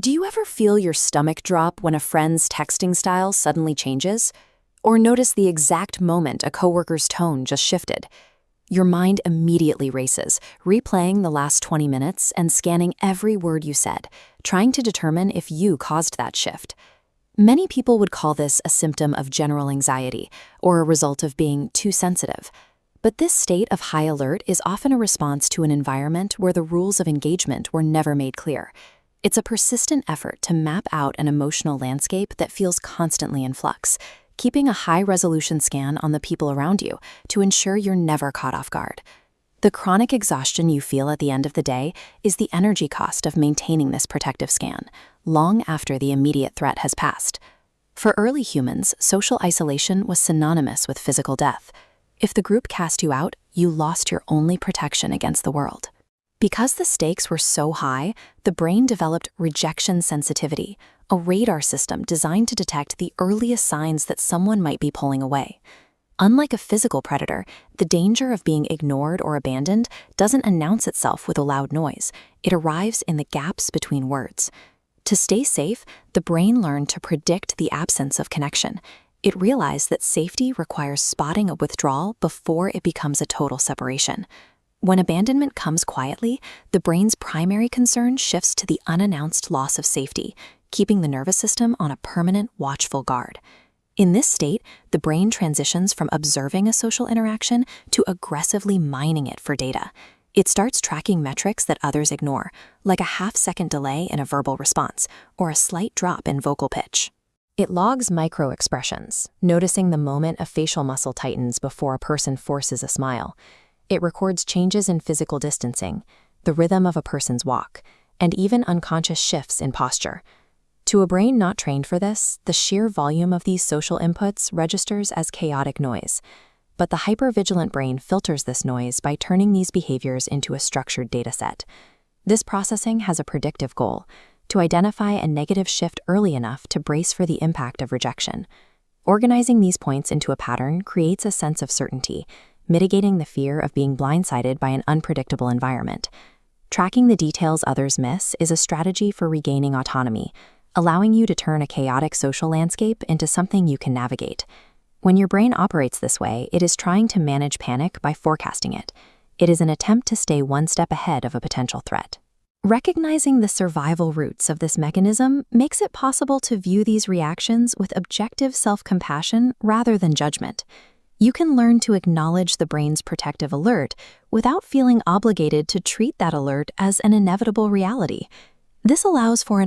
Do you ever feel your stomach drop when a friend's texting style suddenly changes? Or notice the exact moment a coworker's tone just shifted? Your mind immediately races, replaying the last 20 minutes and scanning every word you said, trying to determine if you caused that shift. Many people would call this a symptom of general anxiety or a result of being too sensitive. But this state of high alert is often a response to an environment where the rules of engagement were never made clear. It's a persistent effort to map out an emotional landscape that feels constantly in flux, keeping a high-resolution scan on the people around you to ensure you're never caught off guard. The chronic exhaustion you feel at the end of the day is the energy cost of maintaining this protective scan, long after the immediate threat has passed. For early humans, social isolation was synonymous with physical death. If the group cast you out, you lost your only protection against the world. Because the stakes were so high, the brain developed rejection sensitivity, a radar system designed to detect the earliest signs that someone might be pulling away. Unlike a physical predator, the danger of being ignored or abandoned doesn't announce itself with a loud noise. It arrives in the gaps between words. To stay safe, the brain learned to predict the absence of connection. It realized that safety requires spotting a withdrawal before it becomes a total separation. When abandonment comes quietly, the brain's primary concern shifts to the unannounced loss of safety, keeping the nervous system on a permanent, watchful guard. In this state, the brain transitions from observing a social interaction to aggressively mining it for data. It starts tracking metrics that others ignore, like a half-second delay in a verbal response or a slight drop in vocal pitch. It logs micro-expressions, noticing the moment a facial muscle tightens before a person forces a smile. It records changes in physical distancing, the rhythm of a person's walk, and even unconscious shifts in posture. To a brain not trained for this, the sheer volume of these social inputs registers as chaotic noise. But the hypervigilant brain filters this noise by turning these behaviors into a structured dataset. This processing has a predictive goal: to identify a negative shift early enough to brace for the impact of rejection. Organizing these points into a pattern creates a sense of certainty, mitigating the fear of being blindsided by an unpredictable environment. Tracking the details others miss is a strategy for regaining autonomy, allowing you to turn a chaotic social landscape into something you can navigate. When your brain operates this way, it is trying to manage panic by forecasting it. It is an attempt to stay one step ahead of a potential threat. Recognizing the survival roots of this mechanism makes it possible to view these reactions with objective self-compassion rather than judgment. You can learn to acknowledge the brain's protective alert without feeling obligated to treat that alert as an inevitable reality. This allows for an